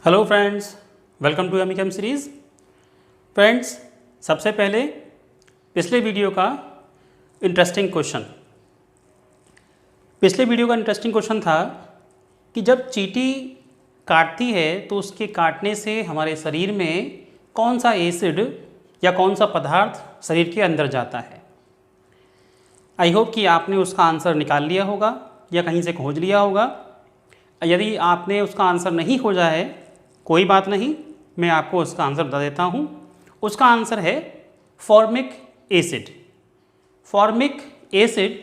Hello friends, welcome to एमिकेम series. Friends, सबसे पहले पिछले वीडियो का इंटरेस्टिंग क्वेश्चन था कि जब चींटी काटती है तो उसके काटने से हमारे शरीर में कौन सा एसिड या कौन सा पदार्थ शरीर के अंदर जाता है। आई होप कि आपने उसका आंसर निकाल लिया होगा या कहीं से खोज लिया होगा। यदि आपने उसका आंसर नहीं खोजा है, कोई बात नहीं, मैं आपको उसका आंसर बता देता हूँ। उसका आंसर है फॉर्मिक एसिड। फॉर्मिक एसिड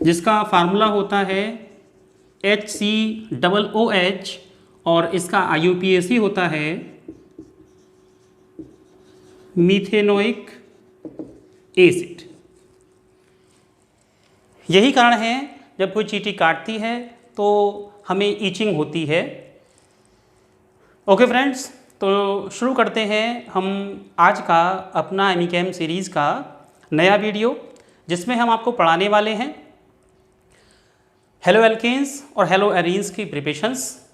जिसका फार्मूला होता है HCOOH और इसका IUPAC होता है मीथेनोइक एसिड। यही कारण है जब कोई चींटी काटती है तो हमें ईचिंग होती है। ओके फ्रेंड्स, तो शुरू करते हैं हम आज का अपना एमिकेम सीरीज़ का नया वीडियो, जिसमें हम आपको पढ़ाने वाले हैं हेलो एल्केन्स और हेलो एरीन्स की प्रिपरेशंस,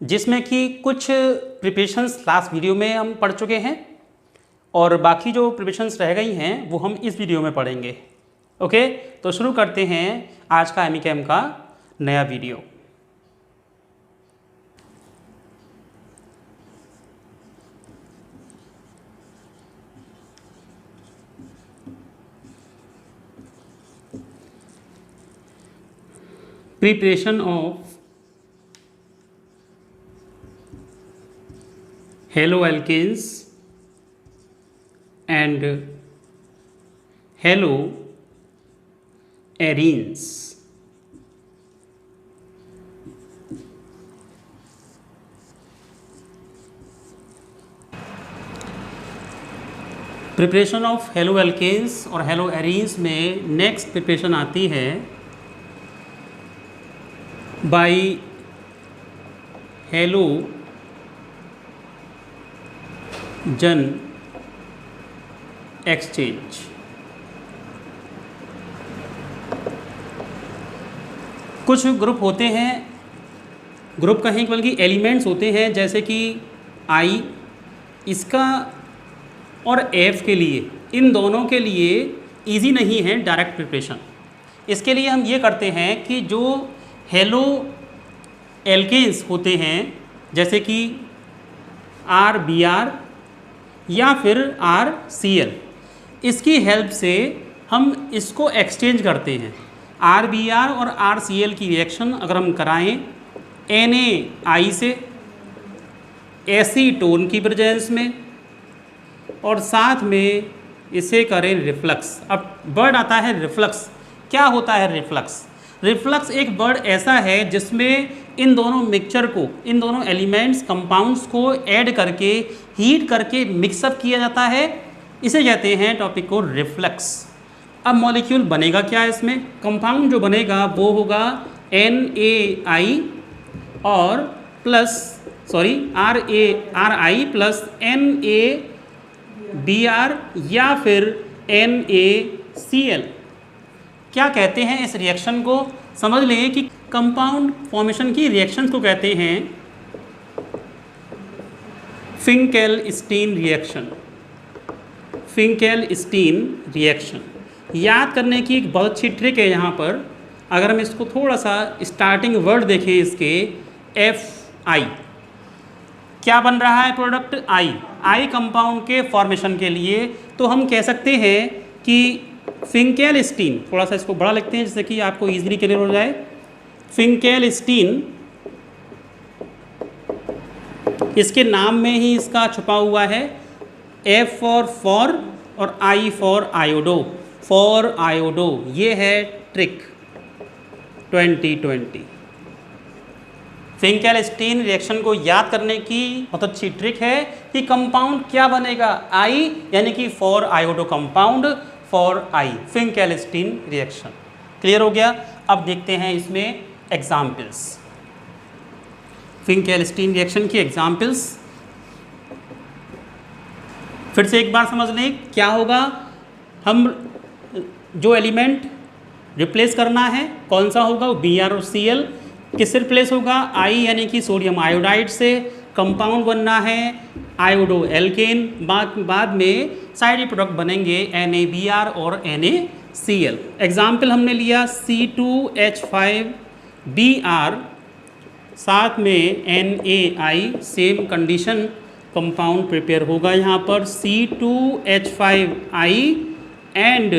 जिसमें कि कुछ प्रिपरेशंस लास्ट वीडियो में हम पढ़ चुके हैं और बाकी जो प्रिपरेशंस रह गई हैं वो हम इस वीडियो में पढ़ेंगे। ओके, तो शुरू करते हैं आज का एमिकेम का नया video. Preparation of haloalkanes and haloarenes. Preparation of haloalkanes और हेलो एरीन्स में नेक्स्ट प्रिपरेशन आती है बाय हेलो जन एक्सचेंज। कुछ ग्रुप होते हैं, ग्रुप कहें बल्कि एलिमेंट्स होते हैं, जैसे कि आई, इसका और एफ के लिए, इन दोनों के लिए इजी नहीं है डायरेक्ट प्रिपरेशन। इसके लिए हम ये करते हैं कि जो हेलो एल्केन्स होते हैं, जैसे कि RBr या फिर RCl, इसकी हेल्प से हम इसको एक्सचेंज करते हैं। RBr और RCl की रिएक्शन अगर हम कराएं NaI से एसीटोन की प्रेजेंस में और साथ में इसे करें रिफ्लक्स। अब वर्ड आता है रिफ्लक्स। क्या होता है रिफ्लक्स? रिफ्लक्स एक वर्ड ऐसा है जिसमें इन दोनों मिक्सचर को, इन दोनों एलिमेंट्स कंपाउंड्स को ऐड करके हीट करके मिक्सअप किया जाता है। इसे कहते हैं टॉपिक को रिफ्लक्स। अब मॉलिक्यूल बनेगा क्या इसमें? कंपाउंड जो बनेगा वो होगा NaI और RI प्लस NaBr या फिर NaCl। क्या कहते हैं इस रिएक्शन को? समझ लें कि कंपाउंड फॉर्मेशन की रिएक्शंस को कहते हैं फिंकेल-स्टीन रिएक्शन। फिंकेल-स्टीन रिएक्शन याद करने की एक बहुत अच्छी ट्रिक है यहाँ पर। अगर हम इसको थोड़ा सा स्टार्टिंग वर्ड देखें इसके, Fi, क्या बन रहा है प्रोडक्ट? आई कंपाउंड के फॉर्मेशन के लिए तो हम कह सकते हैं कि फिंकेल-स्टीन, थोड़ा सा इसको बड़ा लिखते हैं जिससे कि आपको ईजिली क्लियर हो जाए। फिंकेल-स्टीन, इसके नाम में ही इसका छुपा हुआ है F फॉर और I for iodo, for iodo. ये है ट्रिक 2020। फिंकेल-स्टीन रिएक्शन को याद करने की बहुत अच्छी ट्रिक है कि कंपाउंड क्या बनेगा? I, यानी कि for iodo compound, for I, Finkelstein reaction. Clear हो गया? अब देखते हैं इसमें एग्जाम्पल्स, फिंकेल-स्टीन रिएक्शन की एग्जाम्पल्स। फिर से एक बार समझ लें क्या होगा। हम जो एलिमेंट रिप्लेस करना है कौन सा होगा, वो Br और Cl। किससे रिप्लेस होगा, आई यानी कि सोडियम आयोडाइड से। कंपाउंड बनना है आयोडो एल्केन, बाद में साइड प्रोडक्ट बनेंगे NaBr और NaCl। एग्जाम्पल हमने लिया C2H5Br साथ में NaI, same condition, compound prepare होगा यहाँ पर C2H5I and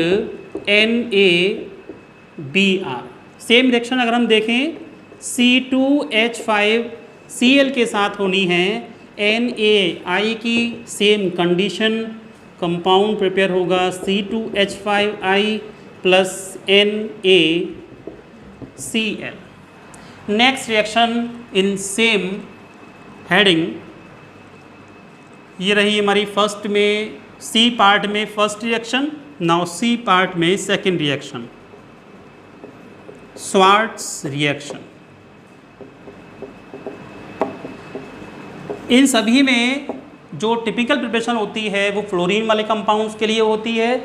NaBr। Same reaction अगर हम देखें C2H5Cl के साथ होनी है NaI की, सेम कंडीशन, कंपाउंड प्रिपेयर होगा C2H5I plus NaCl। Next reaction in same heading, ये रही हमारी फर्स्ट में सी पार्ट में first reaction. Now C part में सेकंड रिएक्शन, स्वार्ट्स रिएक्शन। इन सभी में जो टिपिकल प्रिपरेशन होती है वो फ्लोरीन वाले कंपाउंड्स के लिए होती है,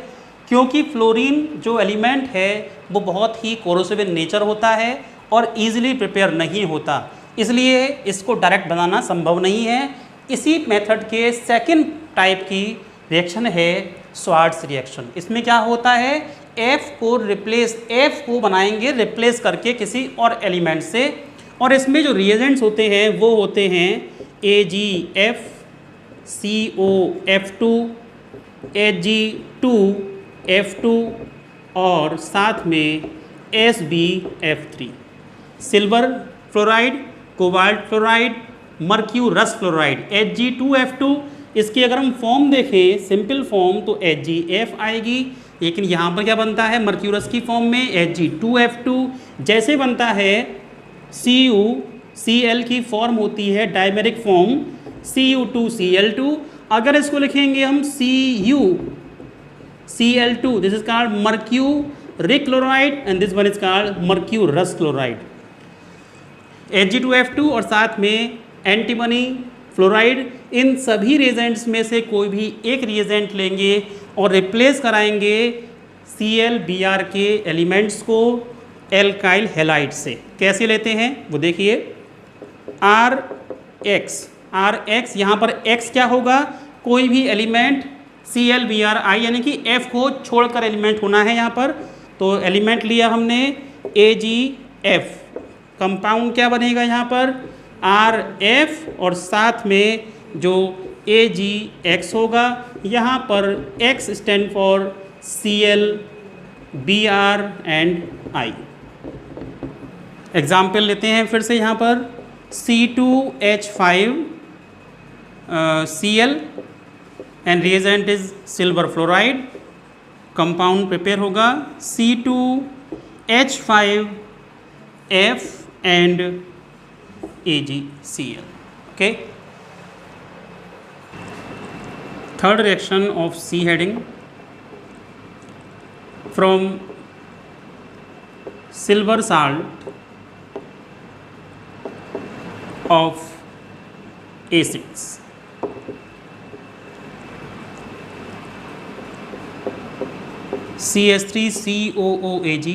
क्योंकि फ्लोरीन जो एलिमेंट है वो बहुत ही कोरोसिव इन नेचर होता है और इजीली प्रिपेयर नहीं होता, इसलिए इसको डायरेक्ट बनाना संभव नहीं है। इसी मेथड के सेकंड टाइप की रिएक्शन है स्वार्ट्स रिएक्शन। इसमें क्या होता है, F को बनाएंगे रिप्लेस करके किसी और एलिमेंट से, और इसमें जो रिएजेंट्स होते हैं वो होते हैं AgF, COF2, Ag2F2 और साथ में SbF3। Silver fluoride, cobalt fluoride, mercurous fluoride Ag2F2। इसकी अगर हम फॉर्म देखें सिंपल फॉर्म तो HgF आएगी, लेकिन यहाँ पर क्या बनता है मर्क्यूरस की फॉर्म में Ag2F2। जैसे बनता है CuCl की फॉर्म होती है डायमेरिक फॉर्म Cu2Cl2। अगर इसको लिखेंगे हम CuCl2, this is called mercuric chloride and this one is called mercurous chloride. Ag2F2 और साथ में एंटीमनी फ्लोराइड, इन सभी रिएजेंट्स में से कोई भी एक रिएजेंट लेंगे और रिप्लेस कराएंगे ClBr के एलिमेंट्स को एल्काइल हैलाइड से। कैसे लेते हैं वो देखिए, Rx यहाँ पर x क्या होगा, कोई भी एलिमेंट ClBrI यानी कि F को छोड़कर एलिमेंट होना है यहाँ पर। तो एलिमेंट लिया हमने AgF, कंपाउंड क्या बनेगा यहाँ पर Rf और साथ में जो Agx होगा, यहाँ पर x stand for ClBr and I। Example लेते हैं फिर से यहाँ पर C2H5Cl and reagent is silver fluoride, compound prepare होगा C2H5F and AgCl। Okay, third reaction of C heading, from silver salt of acids। CH3COOAg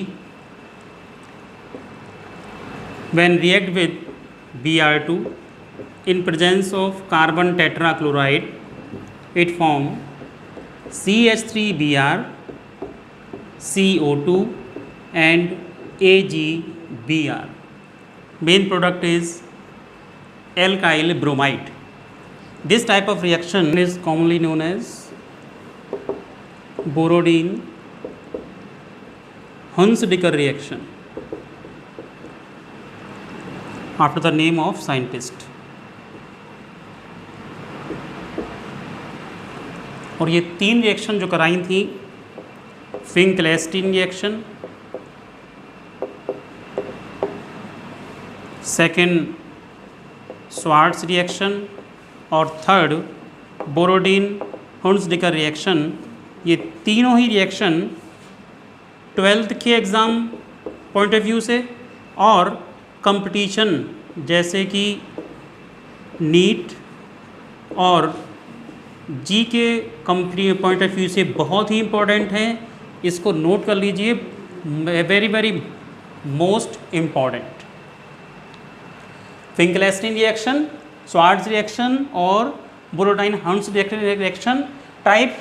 when react with Br2 in presence of carbon tetrachloride, it form CH3Br, CO2 and AgBr. Main product is alkyl bromide. This type of reaction is commonly known as Borodin-Hunsdiker reaction after the name of scientist. और ये तीन reaction जो कराई थी, फिंकलेस्टीन reaction, second Swarts reaction और third बोरोडिन-हुंसडिकर reaction, ये तीनों ही reaction 12th के एग्ज़ाम पॉइंट ऑफ व्यू से और कंपटीशन जैसे कि नीट और जी के कंपनी पॉइंट ऑफ व्यू से बहुत ही इम्पोर्टेंट हैं। इसको नोट कर लीजिए, very very most important. Finkelstein reaction, Swarts reaction और बोरोडाइन-हंस रिएक्शन, टाइप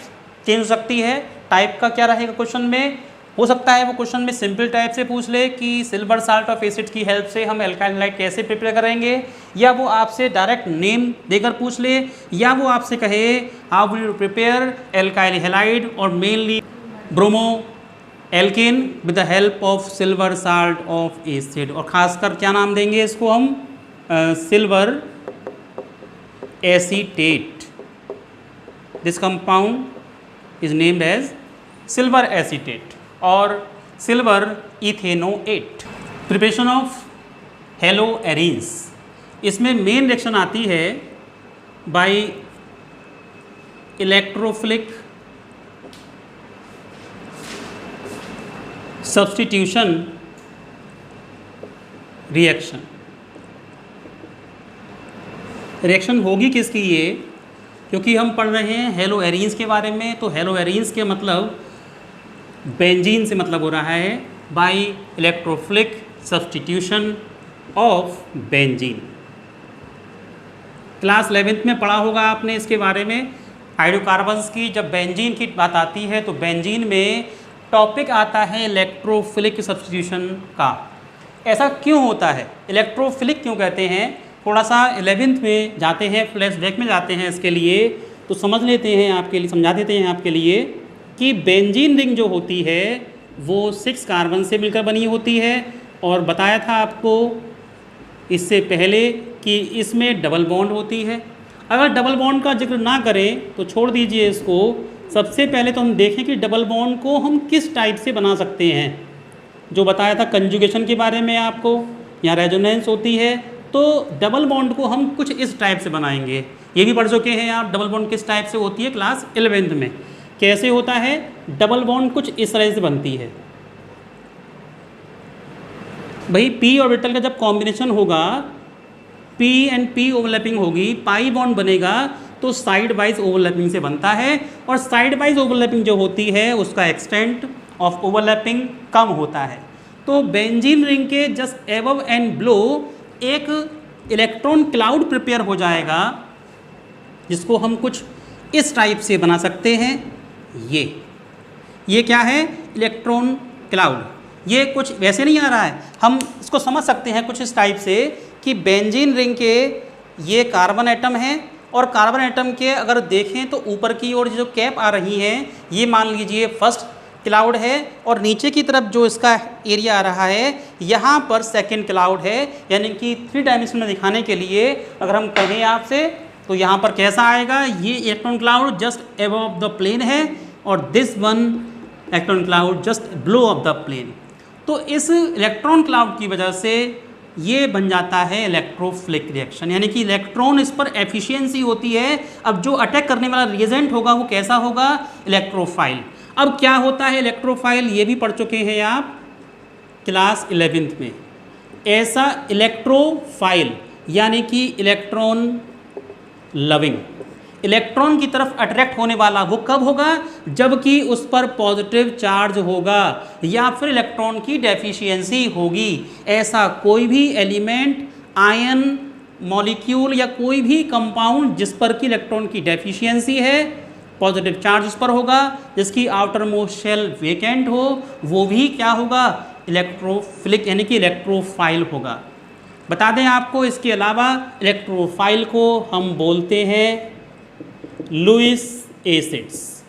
चेंज हो सकती है। टाइप का क्या रहेगा क्वेश्चन में, हो सकता है वो क्वेश्चन में सिंपल टाइप से पूछ ले कि सिल्वर साल्ट ऑफ एसिड की हेल्प से हम एल्काइल हैलाइड कैसे प्रिपेयर करेंगे, या वो आपसे डायरेक्ट नेम देकर पूछ ले, या वो आपसे कहे how will you prepare alkyl halide और mainly bromo alkane with the help of silver salt of acid. और खासकर क्या नाम देंगे इसको हम, silver acetate. This compound is named as silver acetate और silver ethanoate. Preparation of halo arenes, इसमें मेन रिएक्शन आती है by electrophilic substitution reaction. Reaction होगी किसकी ये, क्योंकि हम पढ़ रहे हैं हेलो एरीन्स के बारे में, तो हेलो एरीन्स के मतलब बेंजीन से मतलब हो रहा है by electrophilic substitution of benzene. Class 11th में पढ़ा होगा आपने इसके बारे में, हाइड्रोकार्बन्स की जब बेंजीन की बात आती है तो बेंजीन में टॉपिक आता है इलेक्ट्रोफिलिक सब्स्टिट्यूशन का। ऐसा क्यों होता है, इलेक्ट्रोफिलिक क्यों कहते हैं, थोड़ा सा 11th में जाते हैं, फ्लैशबैक में जाते हैं, इसके लिए तो समझ लेते हैं, आपके लिए समझा देते हैं आपके लिए कि बेंजीन रिंग जो होती है वो 6 कार्बन से मिलकर बनी होती है। और बताया था आपको इससे पहले कि इसमें डबल बॉन्ड होती है। अगर डबल बॉन्ड का जिक्र ना करें तो छोड़ दीजिए इसको, सबसे पहले तो हम देखें कि डबल बॉन्ड को हम किस टाइप से बना सकते हैं। जो बताया था कंजुगेशन के बारे में आपको, यहाँ रेजोनेंस होती है, तो डबल बॉन्ड को हम कुछ इस टाइप से बनाएंगे। ये भी पढ़ चुके हैं आप, डबल बॉन्ड किस टाइप से होती है क्लास 11th में। कैसे होता है डबल बॉन्ड, कुछ इस तरह से बनती है भाई। पी ऑर्बिटल का जब कॉम्बिनेशन होगा, पी एंड पी ओवरलैपिंग होगी, पाई बॉन्ड बनेगा तो साइड वाइज ओवरलैपिंग से बनता है। और साइड वाइज ओवरलैपिंग जो होती है उसका एक्सटेंट ऑफ ओवरलैपिंग कम होता है। तो बेंजीन रिंग के जस्ट एबव एंड बिलो एक इलेक्ट्रॉन क्लाउड प्रिपेयर हो जाएगा, जिसको हम कुछ इस टाइप से बना सकते हैं। ये क्या है, इलेक्ट्रॉन क्लाउड। ये कुछ वैसे नहीं आ रहा है, हम इसको समझ सकते हैं कुछ इस टाइप से कि बेंजीन रिंग के ये कार्बन एटम हैं, और कार्बन एटम के अगर देखें तो ऊपर की ओर जो कैप आ रही हैं, ये मान लीजिए फर्स्ट क्लाउड है, और नीचे की तरफ जो इसका एरिया आ रहा है यहाँ पर सेकंड क्लाउड है। यानी कि 3 डायमेंशन में दिखाने के लिए अगर हम कहें आपसे तो यहाँ पर कैसा आएगा, ये electron cloud just above the plane है और this one electron cloud just below of the plane. तो इस इलेक्ट्रॉन क्लाउड की वजह से ये बन जाता है इलेक्ट्रोफिलिक रिएक्शन, यानी कि इलेक्ट्रॉन इस पर एफिशिएंसी होती है। अब जो अटैक करने वाला रिएजेंट होगा वो कैसा होगा, इलेक्ट्रोफाइल। अब क्या होता है इलेक्ट्रोफाइल, ये भी पढ़ चुके हैं आप क्लास 11th में। ऐसा इलेक्ट्रोफाइल यानी कि इलेक्ट्रॉन लविंग, इलेक्ट्रॉन की तरफ अट्रैक्ट होने वाला वो कब होगा, जबकि उस पर पॉजिटिव चार्ज होगा या फिर इलेक्ट्रॉन की डेफिशिएंसी होगी। ऐसा कोई भी एलिमेंट, आयन, मॉलिक्यूल या कोई भी कंपाउंड जिस पर कि इलेक्ट्रॉन की डेफिशिएंसी है, पॉजिटिव चार्ज उस पर होगा, जिसकी आउटर मोस्ट शेल वेकेंट हो, वो भी क्या होगा, इलेक्ट्रोफिलिक यानी कि इलेक्ट्रोफाइल होगा। बता दें आपको, इसके अलावा इलेक्ट्रोफाइल को हम बोलते हैं लुईस एसिड्स।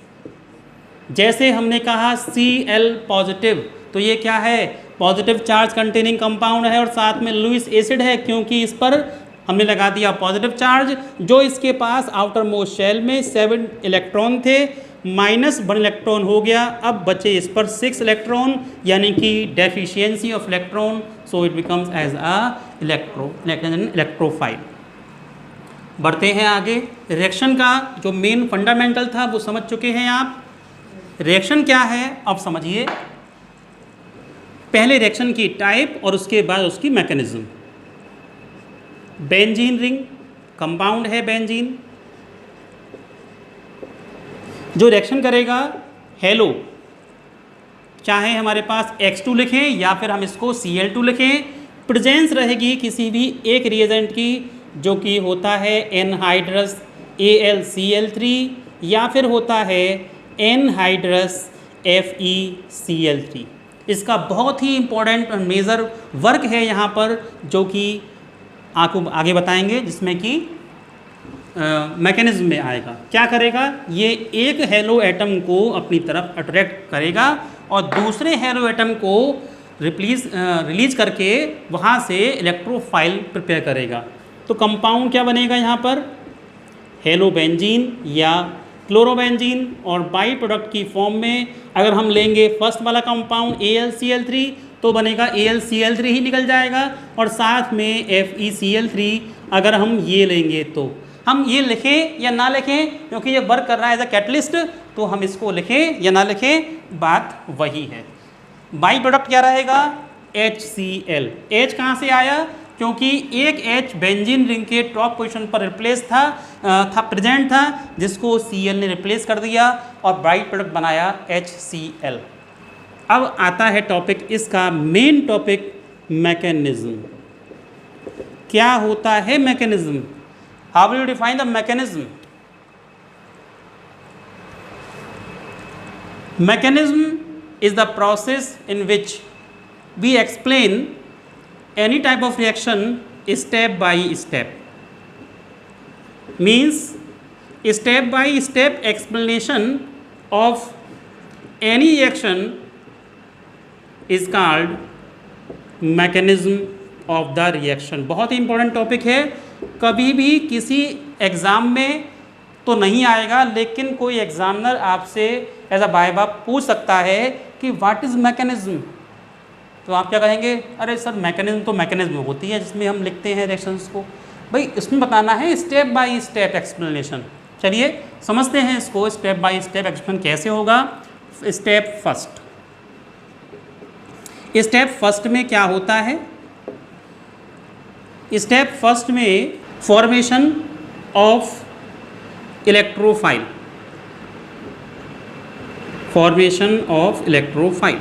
जैसे हमने कहा Cl पॉजिटिव, तो ये क्या है, पॉजिटिव चार्ज कंटेनिंग कंपाउंड है और साथ में लुईस एसिड है, क्योंकि इस पर हमने लगा दिया पॉजिटिव चार्ज। जो इसके पास आउटर मोस्ट शेल में 7 इलेक्ट्रॉन थे, -1 इलेक्ट्रॉन हो गया, अब बचे इस पर 6 इलेक्ट्रॉन, यानी कि deficiency of electron, so it becomes as a electrophile. बढ़ते हैं आगे। रिएक्शन का जो मेन फंडामेंटल था वो समझ चुके हैं आप। रिएक्शन क्या है अब समझिए। पहले रिएक्शन की टाइप और उसके बाद उसकी मैकेनिज्म। बेंजीन रिंग कंपाउंड है, बेंजीन जो रिएक्शन करेगा हेलो चाहे हमारे पास X2 लिखें या फिर हम इसको Cl2 लिखें, प्रेजेंस रहेगी किसी भी एक रिएजेंट की जो कि होता है एनहाइड्रस AlCl3 या फिर होता है एनहाइड्रस FeCl3। इसका बहुत ही इम्पोर्टेंट मेजर वर्क है यहाँ पर जो कि आपको आगे बताएंगे, जिसमें कि मैकेनिज्म में आएगा। क्या करेगा, ये एक हेलो एटम को अपनी तरफ अट्रैक्ट करेगा और दूसरे हेलो एटम को रिलीज करके वहाँ से इलेक्ट्रोफाइल प्रिपेयर करेगा। तो कंपाउंड क्या बनेगा यहाँ पर, हेलोबेंजीन या क्लोरोबेंजीन, और बाई प्रोडक्ट की फॉर्म में अगर हम लेंगे फर्स्ट वाला कंपाउंड AlCl3 तो बनेगा AlCl3 ही निकल जाएगा, और साथ में FeCl3 अगर हम ये लेंगे तो हम ये लिखें या ना लिखें, क्योंकि ये वर्क कर रहा है एज अ कैटलिस्ट, तो हम इसको लिखें या ना लिखें बात वही है। बाई प्रोडक्ट क्या रहेगा, HCl। H कहाँ से आया, क्योंकि एक H बेंजीन रिंग के टॉप पोजीशन पर रिप्लेस था प्रेजेंट था, जिसको Cl ने रिप्लेस कर दिया और बाई प्रोडक्ट बनाया HCl। अब आता है टॉपिक, इसका मेन टॉपिक, मैकेनिज्म। क्या होता है mechanism, how will you define the mechanism. Mechanism is the process in which we explain any type of reaction step by step. Means step by step explanation of any reaction is called mechanism of the reaction। बहुत ही important topic है, कभी भी किसी exam में तो नहीं आएगा, लेकिन कोई एग्जामिनर आपसे एज अ वाइवा पूछ सकता है कि व्हाट इज़ मैकेनिज्म, तो आप क्या कहेंगे, अरे सर मैकेनिज्म तो मैकेनिज्म होती है जिसमें हम लिखते हैं रिएक्शंस को, भाई इसमें बताना है स्टेप बाय स्टेप एक्सप्लेनेशन। चलिए समझते हैं इसको, स्टेप बाय स्टेप एक्सप्लेन कैसे होगा। स्टेप फर्स्ट, स्टेप फर्स्ट में क्या होता है, स्टेप फर्स्ट में formation of electrophile, formation of electrophile.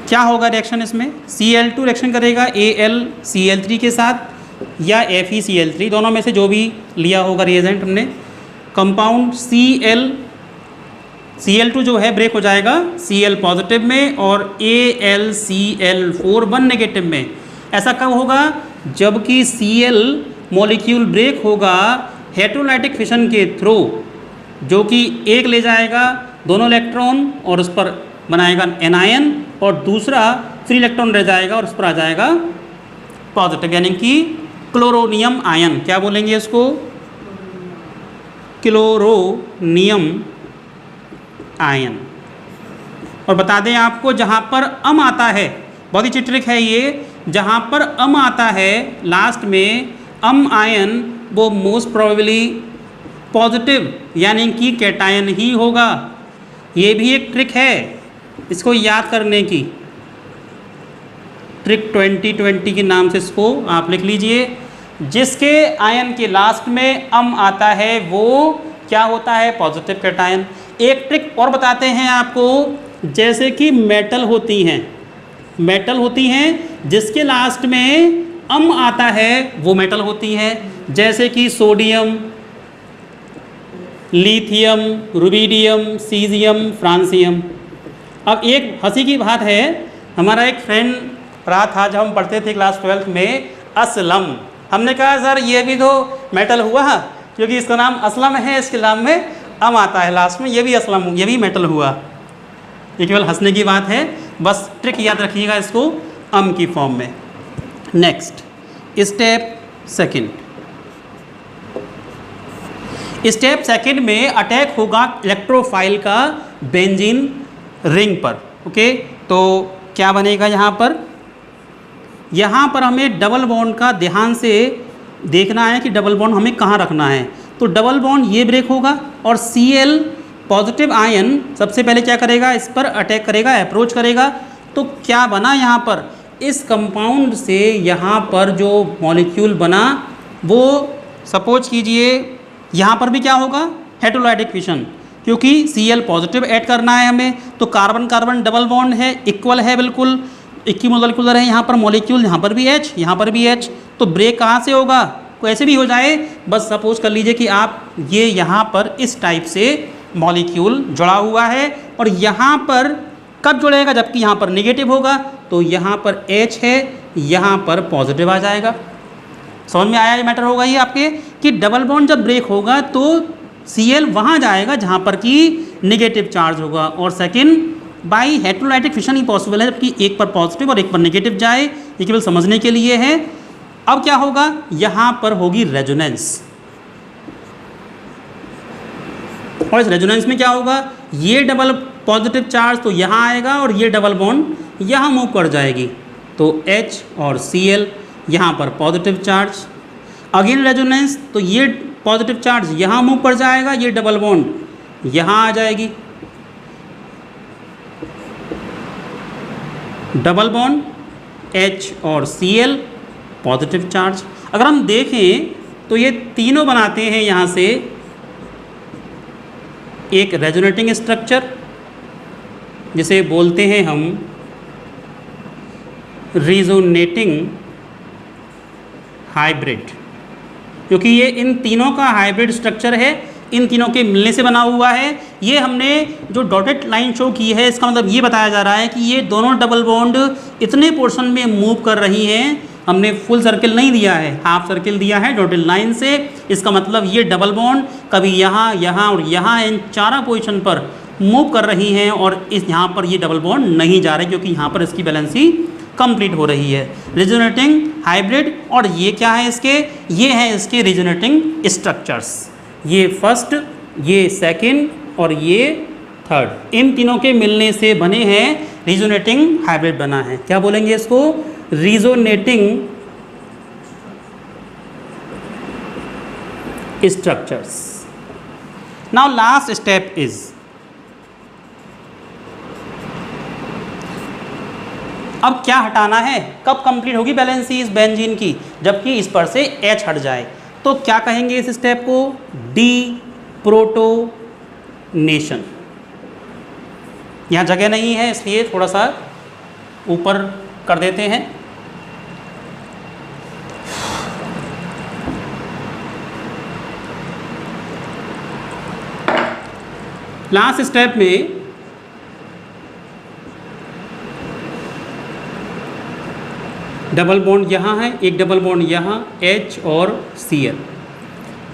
क्या होगा रिएक्शन इसमें, Cl2 रिएक्शन करेगा AlCl3 के साथ या FeCl3, दोनों में से जो भी लिया होगा रिएजेंट हमने। कंपाउंड Cl2 जो है ब्रेक हो जाएगा Cl पॉजिटिव में और AlCl4 1 नेगेटिव में। ऐसा कब होगा, जबकि Cl मॉलिक्यूल ब्रेक होगा हेटेरोलाइटिक फिशन के थ्रू, जो कि एक ले जाएगा दोनों इलेक्ट्रॉन और उस पर बनाएगा एनायन, और दूसरा फ्री इलेक्ट्रॉन रह जाएगा और उस पर आ जाएगा पॉजिटिव, यानी कि क्लोरोनियम आयन। क्या बोलेंगे इसको, क्लोरोनियम आयन। और बता दें आपको, जहाँ पर अम आता है, बहुत ही अच्छी ट्रिक है ये, जहाँ पर अम आता है लास्ट में अम आयन, वो मोस्ट प्रोबेबली पॉजिटिव यानी कि कैटायन ही होगा। ये भी एक ट्रिक है, इसको याद करने की, ट्रिक 2020 के नाम से इसको आप लिख लीजिए। जिसके आयन के लास्ट में अम आता है वो क्या होता है, पॉजिटिव कैटायन। एक ट्रिक और बताते हैं आपको, जैसे कि मेटल होती हैं जिसके लास्ट में अम आता है वो मेटल होती है, जैसे कि sodium, lithium, rubidium, caesium, francium. अब एक हंसी की बात है, हमारा एक फ्रेंड रहा था जब हम पढ़ते थे क्लास 12th में, असलम। हमने कहा सर ये भी तो मेटल हुआ, क्योंकि इसका नाम असलम है, इसके नाम में अम आता है लास्ट में, ये भी असलम, ये भी मेटल हुआ। ये केवल हंसने की बात है, बस ट्रिक याद रखिएगा इसको अम की फॉर्म में। Next step second, step second में अटैक होगा इलेक्ट्रोफाइल का बेंजीन रिंग पर। ओके, तो क्या बनेगा यहाँ पर, यहाँ पर हमें डबल बॉन्ड का ध्यान से देखना है कि डबल बॉन्ड हमें कहाँ रखना है। तो डबल बॉन्ड ये ब्रेक होगा और Cl पॉजिटिव आयन सबसे पहले क्या करेगा, इस पर अटैक करेगा, अप्रोच करेगा। तो क्या बना यहाँ पर, इस कंपाउंड से यहाँ पर जो मॉलिक्यूल बना वो सपोज कीजिए यहाँ पर भी क्या होगा, हेटेरोलाइटिक फिशन, क्योंकि Cl पॉजिटिव ऐड करना है हमें, तो कार्बन कार्बन डबल बॉन्ड है, इक्वल है, बिल्कुल इक्विमोलिकुलर है, यहाँ पर मॉलिक्यूल, यहाँ पर भी H, यहाँ पर भी H, तो ब्रेक कहाँ से होगा, कैसे भी हो जाए, बस सपोज कर लीजिए कि आप ये यहाँ पर इस टाइप से मॉलिक्यूल जुड़ा हुआ है और यहाँ पर कब जुड़ेगा, जबकि यहाँ पर नेगेटिव होगा, तो यहाँ पर H है, यहाँ पर पॉजिटिव आ जाएगा। समझ में आया ये मैटर होगा ये आपके, कि डबल बॉन्ड जब ब्रेक होगा तो Cl वहाँ जाएगा जहाँ पर कि नेगेटिव चार्ज होगा, और सेकंड बाई हेटेरोलाइटिक फिशन ही पॉसिबल है, जबकि एक पर पॉजिटिव और एक पर नेगेटिव जाए, ये केवल समझने के लिए है। अब क्या होगा, यहाँ पर होगी रेजोनेंस, और इस रेजोनेंस में क्या होगा, ये डबल पॉजिटिव चार्ज तो यहाँ आएगा और ये डबल बॉन्ड यहाँ मूव कर जाएगी, तो H और Cl यहाँ पर पॉजिटिव चार्ज, अगेन रेजोनेंस, तो ये पॉजिटिव चार्ज यहाँ मूव कर जाएगा, ये डबल बॉन्ड यहाँ आ जाएगी, डबल बॉन्ड H और Cl पॉजिटिव चार्ज। अगर हम देखें तो ये तीनों बनाते हैं यहाँ से एक रेजोनेटिंग स्ट्रक्चर, जिसे बोलते हैं हम रेजोनेटिंग हाइब्रिड, क्योंकि ये इन तीनों का हाइब्रिड स्ट्रक्चर है, इन तीनों के मिलने से बना हुआ है। ये हमने जो डॉटेड लाइन शो की है, इसका मतलब ये बताया जा रहा है कि ये दोनों डबल बॉन्ड इतने पोर्शन में मूव कर रही हैं, हमने फुल सर्किल नहीं दिया है, हाफ सर्किल दिया है डॉटेड लाइन से। इसका मतलब ये डबल बॉन्ड कभी यहाँ, यहाँ और यहाँ इन चारों पोजीशन पर मूव कर रही हैं, और इस यहाँ पर ये डबल बॉन्ड नहीं जा रहे, क्योंकि यहाँ पर इसकी बैलेंसी कंप्लीट हो रही है। रेजोनेटिंग हाइब्रिड, और ये क्या है इसके, ये है इसके रेजोनेटिंग स्ट्रक्चर्स, ये फर्स्ट, ये सेकंड और ये थर्ड, इन तीनों के मिलने से बने हैं रेजोनेटिंग हाइब्रिड बना है। क्या बोलेंगे इसको, resonating structures. Now last step is, अब क्या हटाना है, कब कंप्लीट होगी बैलेंसी इस बेंजीन की, जबकि इस पर से H हट जाए, तो क्या कहेंगे इस स्टेप को, डी प्रोटोनेशन। यहाँ जगह नहीं है इसलिए थोड़ा सा ऊपर कर देते हैं। लास्ट स्टेप में डबल बॉन्ड यहाँ है, एक डबल बॉन्ड यहाँ H और Cl।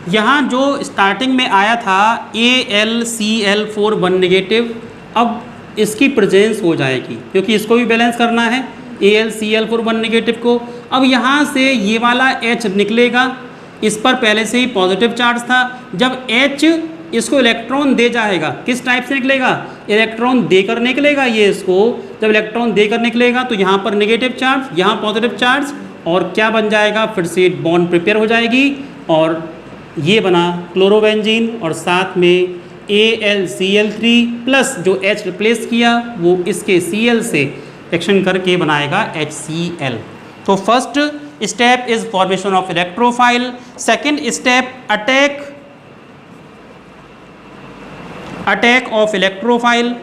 यहाँ जो स्टार्टिंग में आया था AlCl4 1 नेगेटिव, अब इसकी प्रेजेंस हो जाएगी, क्योंकि इसको भी बैलेंस करना है AlCl4 1 नेगेटिव को। अब यहाँ से ये वाला H निकलेगा, इस पर पहले से ही पॉजिटिव चार्ज था, जब H इसको इलेक्ट्रॉन दे जाएगा, किस टाइप से निकलेगा, इलेक्ट्रॉन देकर निकलेगा, ये इसको जब इलेक्ट्रॉन देकर निकलेगा तो यहाँ पर नेगेटिव चार्ज, यहाँ पॉजिटिव चार्ज, और क्या बन जाएगा, फिर से बॉन्ड प्रिपेयर हो जाएगी, और ये बना क्लोरोबेंजीन, और साथ में AlCl3 प्लस जो H रिप्लेस किया वो इसके Cl से रिएक्शन करके बनाएगा HCl। तो first step is formation of electrophile, second step attack of electrophile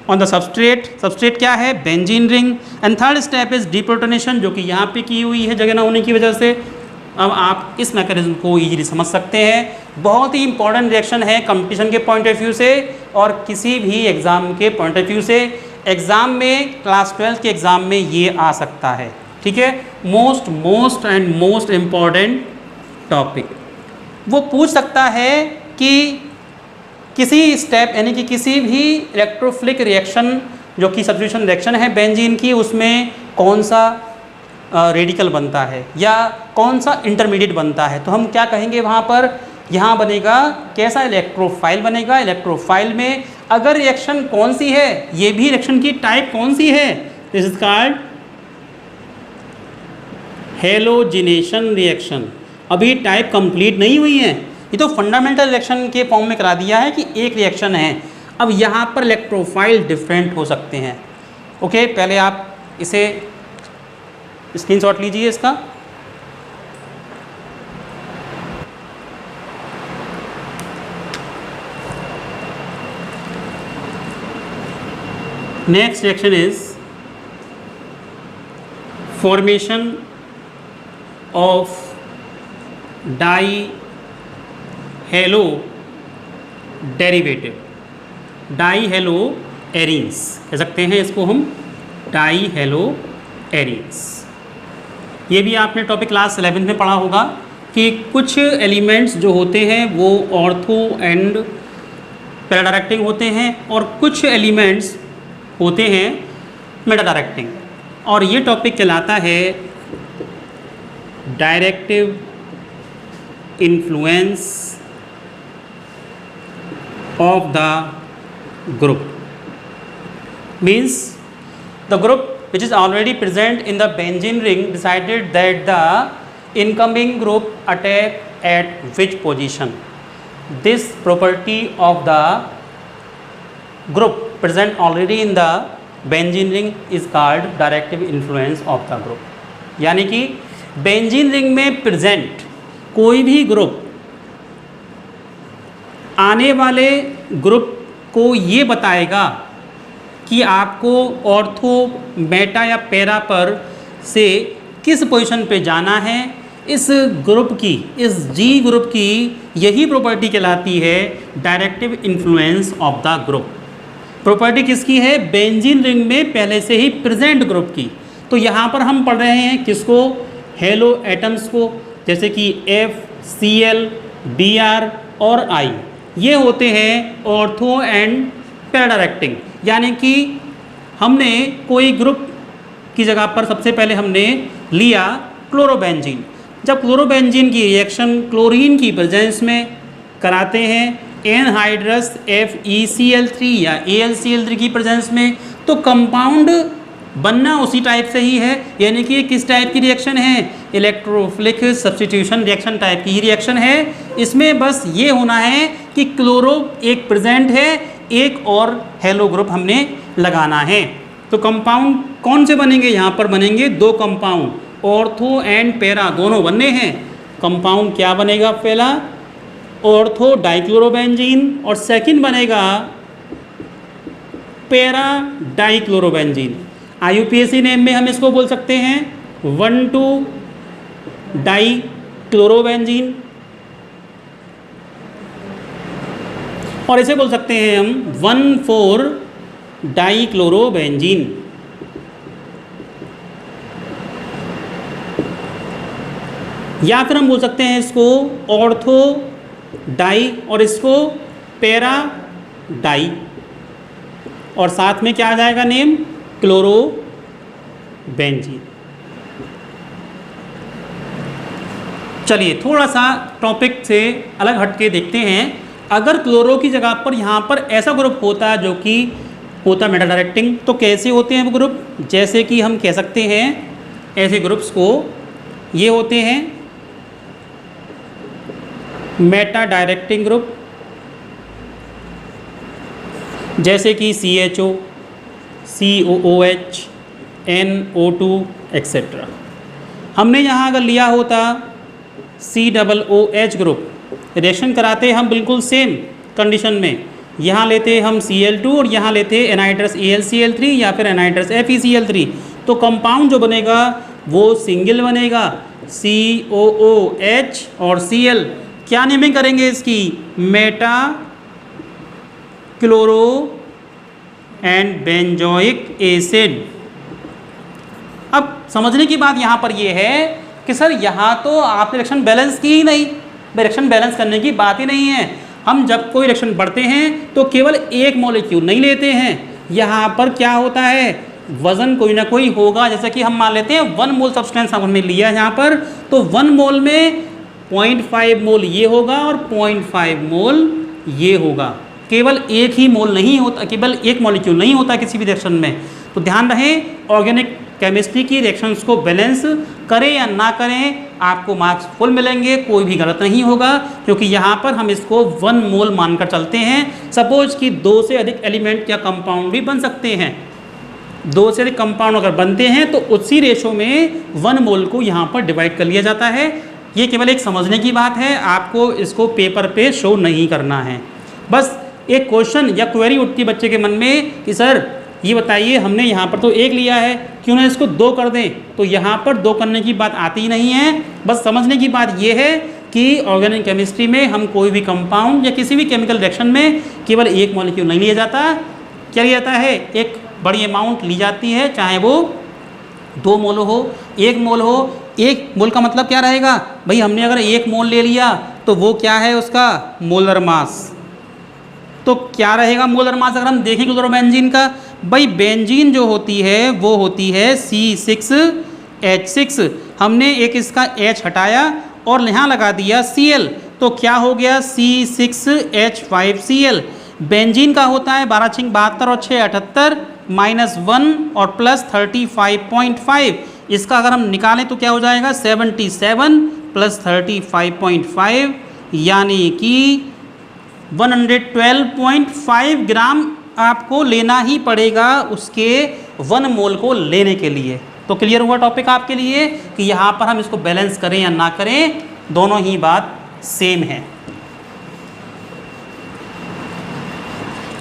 on the substrate क्या है, benzene ring, and third step is deprotonation, जो कि यहाँ पे की हुई है जगह ना होने की वजह से। अब आप इस मैकेनिज्म को इजीली समझ सकते हैं, बहुत ही इंपॉर्टेंट रिएक्शन है कंपटीशन के पॉइंट ऑफ व्यू से और किसी भी एग्ज़ाम के पॉइंट ऑफ व्यू से। एग्ज़ाम में क्लास 12 के एग्ज़ाम में ये आ सकता है, ठीक है, मोस्ट इम्पॉर्टेंट टॉपिक। वो पूछ सकता है कि किसी स्टेप यानी कि किसी भी इलेक्ट्रोफिलिक रिएक्शन जो कि सब्स्टिट्यूशन रिएक्शन है बेंजीन की, उसमें कौन सा रेडिकल बनता है या कौन सा इंटरमीडिएट बनता है, तो हम क्या कहेंगे वहाँ पर, यहाँ बनेगा कैसा इलेक्ट्रोफाइल बनेगा। इलेक्ट्रोफाइल में अगर रिएक्शन कौन सी है, ये भी रिएक्शन की टाइप कौन सी है, this is called halogenation reaction. अभी टाइप कंप्लीट नहीं हुई है, ये तो फंडामेंटल रिएक्शन के फॉर्म में करा दिया है कि एक रिएक्शन है। अब यहाँ पर इलेक्ट्रोफाइल डिफरेंट हो सकते हैं। ओके, पहले आप इसे स्क्रीनशॉट लीजिए इसका। Next reaction is formation of dihalo derivative, dihalo arenes कह सकते हैं इसको हम, डाईहेलो एरीन्स। ये भी आपने टॉपिक क्लास 11 में पढ़ा होगा कि कुछ एलिमेंट्स जो होते हैं वो ऑर्थो एंड पैरा डायरेक्टिंग होते हैं और कुछ एलिमेंट्स होते हैं मेटा डायरेक्टिंग, और ये टॉपिक कहलाता है directive influence of the group। means the group which is already present in the benzene ring decided that the incoming group attack at which position। this property of the group present already in the benzene ring is called directive influence of the group। यानी कि benzene ring में present कोई भी group आने वाले group को ये बताएगा कि आपको ऑर्थो, मेटा या पैरा पर से किस पोजीशन पे जाना है। इस ग्रुप की, इस जी ग्रुप की यही प्रॉपर्टी कहलाती है directive influence of the group. Property किसकी है? बेंजीन रिंग में पहले से ही प्रेजेंट ग्रुप की। तो यहाँ पर हम पढ़ रहे हैं किसको? हेलो एटम्स को, जैसे कि F, Cl, Br और I। ये होते हैं ऑर्थो एंड पैरा डायरेक्टिंग। यानी कि हमने कोई ग्रुप की जगह पर सबसे पहले हमने लिया क्लोरोबेंजीन। जब क्लोरोबेंजीन की रिएक्शन क्लोरीन की प्रेजेंस में कराते हैं एनहाइड्रस FeCl3 या AlCl3 की प्रेजेंस में, तो कंपाउंड बनना उसी टाइप से ही है। यानी कि किस टाइप की रिएक्शन है? इलेक्ट्रोफिलिक सब्स्टिट्यूशन रिएक्शन टाइप की ही रिएक्शन है। इसमें बस ये होना है कि क्लोरो एक प्रेजेंट है, एक और हेलो ग्रुप हमने लगाना है। तो कंपाउंड कौन से बनेंगे? यहाँ पर बनेंगे दो कंपाउंड, ऑर्थो एंड पैरा दोनों बनने हैं। कंपाउंड क्या बनेगा? पहला ऑर्थो डाइक्लोरोबेंजीन और सेकंड बनेगा पैरा डाइक्लोरोबेंजीन। IUPAC नेम में हम इसको बोल सकते हैं 1,2 डाइक्लोरोबेंजीन, और इसे बोल सकते हैं हम 1,4 डाइक्लोरोबेंजीन। या फिर हम बोल सकते हैं इसको ऑर्थो डाई और इसको पैरा डाई, और साथ में क्या आ जाएगा नेम? क्लोरोबेंजीन। चलिए थोड़ा सा टॉपिक से अलग हटके देखते हैं। अगर क्लोरो की जगह पर यहाँ पर ऐसा ग्रुप होता जो कि होता मेटा डायरेक्टिंग, तो कैसे होते हैं वो ग्रुप? जैसे कि हम कह सकते हैं ऐसे ग्रुप्स को ये होते हैं मेटा डायरेक्टिंग ग्रुप, जैसे कि CHO, COOH, NO2 एक्सेट्रा। हमने यहाँ अगर लिया होता COOH ग्रुप, रिएक्शन कराते हम बिल्कुल सेम कंडीशन में, यहाँ लेते हम Cl2 और यहाँ लेते एनहाइड्रस AlCl3 या फिर एनहाइड्रस FeCl3, तो कंपाउंड जो बनेगा वो सिंगल बनेगा COOH और Cl। क्या नेमिंग करेंगे इसकी? Meta chloro and benzoic acid. अब समझने की बात यहाँ पर यह है कि सर यहाँ तो आपने रिएक्शन बैलेंस की ही नहीं। रिएक्शन बैलेंस करने की बात ही नहीं है। हम जब कोई रिएक्शन बढ़ते हैं तो केवल एक मॉलिक्यूल नहीं लेते हैं। यहाँ पर क्या होता है? वजन कोई ना कोई होगा। जैसे कि हम मान लेते हैं 1 मोल सब्सटेंस हमने लिया है यहाँ पर, तो 1 मोल में 0.5 मोल ये होगा और 0.5 मोल ये होगा। केवल एक ही मोल नहीं होता, केवल एक मॉलिक्यूल नहीं होता किसी भी रिएक्शन में। तो ध्यान रहे, ऑर्गेनिक केमिस्ट्री की रिएक्शंस को बैलेंस करें या ना करें, आपको मार्क्स फुल मिलेंगे, कोई भी गलत नहीं होगा, क्योंकि यहाँ पर हम इसको 1 मोल मानकर चलते हैं। सपोज कि 2 से अधिक एलिमेंट या कंपाउंड भी बन सकते हैं। 2 से अधिक कंपाउंड अगर बनते हैं तो उसी रेशो में 1 मोल को यहाँ पर डिवाइड कर लिया जाता है। ये केवल एक समझने की बात है, आपको इसको पेपर पे शो नहीं करना है। बस एक क्वेश्चन या क्वेरी उठती बच्चे के मन में कि सर ये बताइए, हमने यहाँ पर तो एक लिया है, क्यों ना इसको दो कर दें? तो यहाँ पर दो करने की बात आती ही नहीं है। बस समझने की बात ये है कि ऑर्गेनिक केमिस्ट्री में हम कोई भी कंपाउंड या किसी भी केमिकल रिएक्शन में केवल एक मॉलिक्यूल नहीं लिया जाता। क्या लिया जाता है? एक बड़ी अमाउंट ली जाती है, चाहे वो 2 मोल हो, 1 मोल हो। 1 मोल का मतलब क्या रहेगा भाई? हमने अगर 1 मोल ले लिया तो वो क्या है उसका मोलर मास। तो क्या रहेगा मोलर मास अगर हम देखें क्लोरोबेंजीन का? भाई बेंजीन जो होती है वो होती है C6H6। हमने एक इसका H हटाया और यहाँ लगा दिया Cl, तो क्या हो गया? C6H5Cl। बेंजीन का होता है 12 छिंग 72 और 6 78 -1 और प्लस 35.5। इसका अगर हम निकालें तो क्या हो जाएगा? 77 प्लस 35.5 यानी कि 112.5 ग्राम आपको लेना ही पड़ेगा उसके 1 मोल को लेने के लिए। तो क्लियर हुआ टॉपिक आपके लिए कि यहाँ पर हम इसको बैलेंस करें या ना करें, दोनों ही बात सेम है।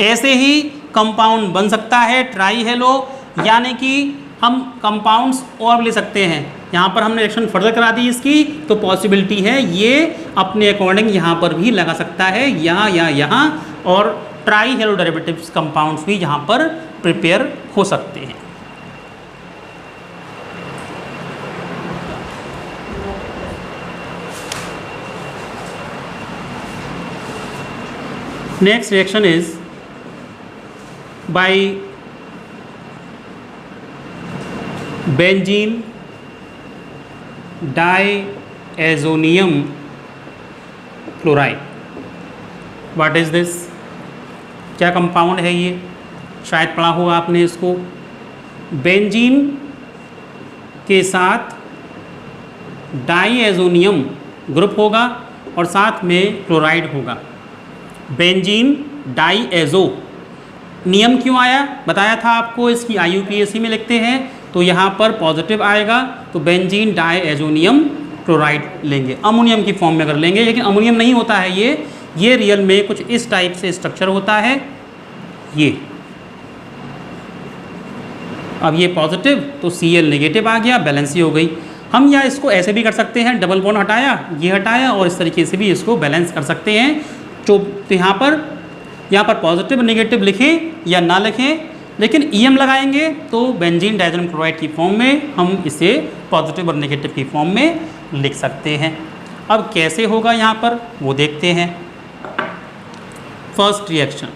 ऐसे ही कंपाउंड बन सकता है ट्राई हेलो, यानी कि हम कंपाउंड्स और ले सकते हैं। यहाँ पर हमने रिएक्शन फर्दर करा दी इसकी, तो पॉसिबिलिटी है ये अपने अकॉर्डिंग यहाँ पर भी लगा सकता है, यहाँ और ट्राई हेलो डेरिवेटिव्स कंपाउंड्स भी यहाँ पर प्रिपेयर हो सकते हैं। Next reaction is by benzene diazonium chloride. What is this? क्या कंपाउंड है ये? शायद पढ़ा होगा आपने इसको। बेंजीन के साथ डाइएज़ोनियम ग्रुप होगा और साथ में क्लोराइड होगा। बेंजीन डाइएज़ो, नियम क्यों आया बताया था आपको, इसकी IUPAC में लिखते हैं तो यहाँ पर पॉजिटिव आएगा, तो बेंजीन डाइएज़ोनियम क्लोराइड लेंगे। अमोनियम की फॉर्म में अगर लेंगे, लेकिन अमोनियम नहीं होता है ये रियल में कुछ इस टाइप से स्ट्रक्चर होता है ये। अब ये पॉजिटिव तो Cl नेगेटिव आ गया, बैलेंस ही हो गई। हम या इसको ऐसे भी कर सकते हैं, डबल बॉन्ड हटाया, ये हटाया, और इस तरीके से भी इसको बैलेंस कर सकते हैं। तो यहाँ पर पॉजिटिव नेगेटिव लिखें या ना लिखें, लेकिन EM लगाएंगे तो बेंजीन डाइएज़ोनियम क्लोराइड की फॉर्म में हम इसे पॉजिटिव और नेगेटिव की फॉर्म में लिख सकते हैं। अब कैसे होगा यहाँ पर वो देखते हैं। फर्स्ट रिएक्शन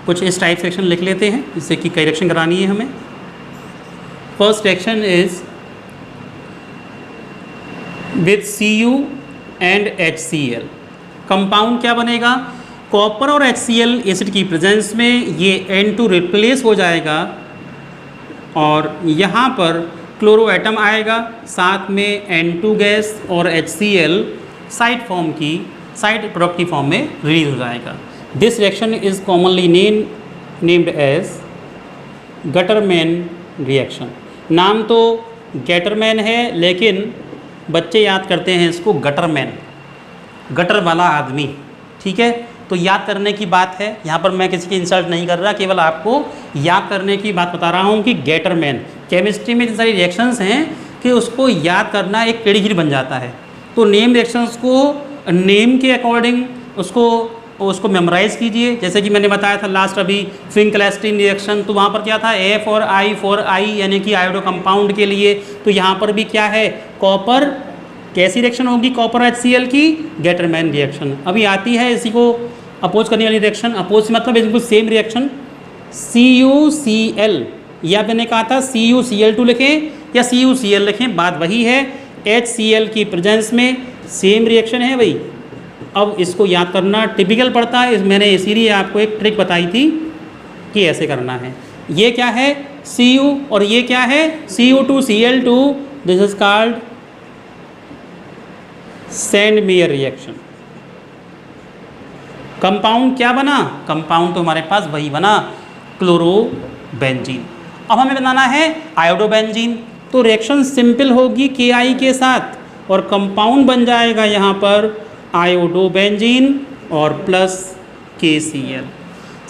कुछ इस टाइप से रिएक्शन लिख लेते हैं, जिससे कि कई रिएक्शन करानी है हमें। First reaction is with Cu and HCl। Compound क्या बनेगा? कॉपर और HCl एसिड की प्रेजेंस में ये N2 रिप्लेस हो जाएगा और यहाँ पर क्लोरो एटम आएगा, साथ में N2 गैस और HCl साइड प्रोडक्ट की फॉर्म में रिलीज हो जाएगा। This reaction is commonly named as Gattermann reaction. नाम तो गैटरमैन है, लेकिन बच्चे याद करते हैं इसको गटरमैन, गटर वाला आदमी। ठीक है, तो याद करने की बात है, यहाँ पर मैं किसी की इंसल्ट नहीं कर रहा, केवल आपको याद करने की बात बता रहा हूँ कि गैटरमैन। केमिस्ट्री में इतनी सारी रिएक्शंस हैं कि उसको याद करना एक टेढ़ी बन जाता है। तो नेम रिएक्शंस को नेम के अकॉर्डिंग उसको मेमोराइज़ कीजिए। जैसे कि मैंने बताया था लास्ट अभी फिंकलेस्टीन रिएक्शन, तो वहाँ पर क्या था F और I यानी कि आयोडो कंपाउंड के लिए। तो यहाँ पर भी क्या है, कॉपर कैसी रिएक्शन होगी? कॉपर HCl की गैटरमैन रिएक्शन। अभी आती है इसी को अपोज करने वाली रिएक्शन। अपोज मतलब बिल्कुल सेम रिएक्शन CuCl, या मैंने कहा था CuCl2 लिखें या CuCl लिखें, बात वही है। HCl की प्रेजेंस में सेम रिएक्शन है भाई। अब इसको याद करना टिपिकल पड़ता है, मैंने इसीलिए आपको एक ट्रिक बताई थी कि ऐसे करना है। ये क्या है? Cu और ये क्या है? Cu2Cl2। This is called Sandmeyer reaction. Compound क्या बना? कंपाउंड तो हमारे पास वही बना, क्लोरोबेंजीन। अब हमें बनाना है आयोडोबेंजीन, तो रिएक्शन सिंपल होगी Ki के साथ और कंपाउंड बन जाएगा यहाँ पर आयोडोबेंजीन और प्लस KCl।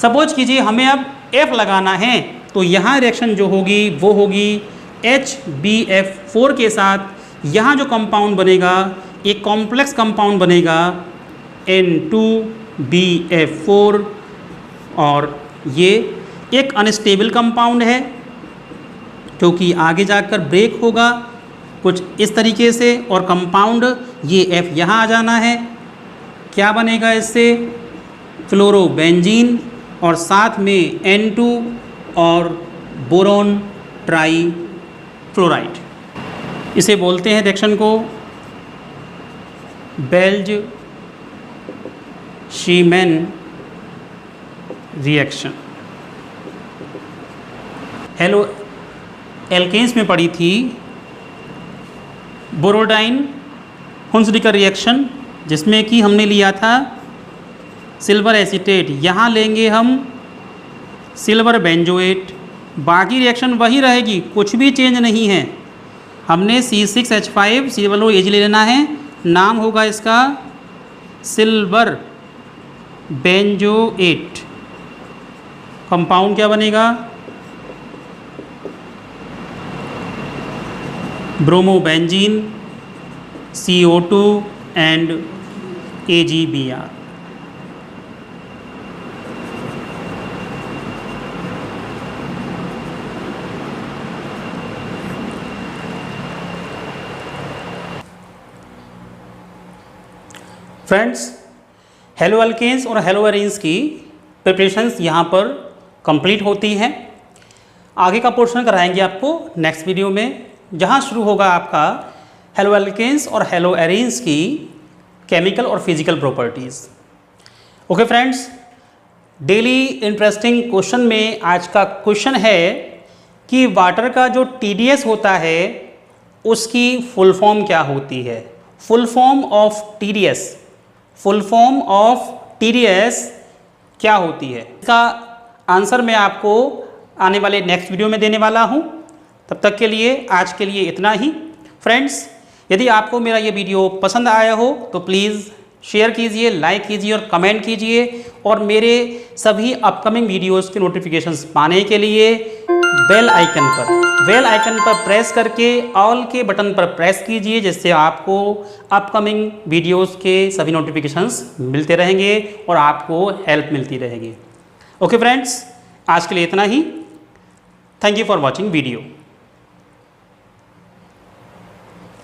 सपोज कीजिए हमें अब F लगाना है तो यहाँ रिएक्शन जो होगी वो होगी HbF4 के साथ यहाँ जो कंपाउंड बनेगा एक कॉम्प्लेक्स कंपाउंड बनेगा N2BF4 और ये एक अनस्टेबल कंपाउंड है क्योंकि आगे जाकर ब्रेक होगा कुछ इस तरीके से और कंपाउंड ये F यहाँ आ जाना है। क्या बनेगा इससे? फ्लोरोबेंजीन और साथ में N2 और बोरॉन ट्राई फ्लोराइड। इसे बोलते हैं रिएक्शन को बेल्ज शीमैन रिएक्शन। हेलो एल्केन्स में पड़ी थी बोरोडाइन हुंसडिकर रिएक्शन जिसमें कि हमने लिया था सिल्वर एसीटेट, यहाँ लेंगे हम सिल्वर बेंजोएट। बाकी रिएक्शन वही रहेगी, कुछ भी चेंज नहीं है। हमने C6H5 COOH लेना है, नाम होगा इसका सिल्वर बेंजोएट। कंपाउंड क्या बनेगा? Bromobenzene CO2 and AgBr। Friends, haloalkanes और हेलो एरीन्स की प्रिपरेशंस यहाँ पर कंप्लीट होती हैं। आगे का पोर्शन कराएंगे आपको नेक्स्ट वीडियो में, जहाँ शुरू होगा आपका हेलो अल्केन्स और हेलो एरीन्स की केमिकल और physical properties. Okay friends, daily interesting question में आज का क्वेश्चन है कि वाटर का जो TDS होता है उसकी फुल फॉर्म क्या होती है? Full form of TDS, full form of TDS क्या होती है? इसका आंसर मैं आपको आने वाले नेक्स्ट वीडियो में देने वाला हूं। तब तक के लिए आज के लिए इतना ही। फ्रेंड्स, यदि आपको मेरा ये वीडियो पसंद आया हो तो प्लीज़ शेयर कीजिए, लाइक कीजिए और कमेंट कीजिए। और मेरे सभी अपकमिंग वीडियोस के नोटिफिकेशंस पाने के लिए बेल आइकन पर प्रेस करके ऑल के बटन पर प्रेस कीजिए, जिससे आपको अपकमिंग वीडियोस के सभी नोटिफिकेशंस मिलते रहेंगे और आपको हेल्प मिलती रहेगी। ओके फ्रेंड्स, आज के लिए इतना ही। Thank you for watching video.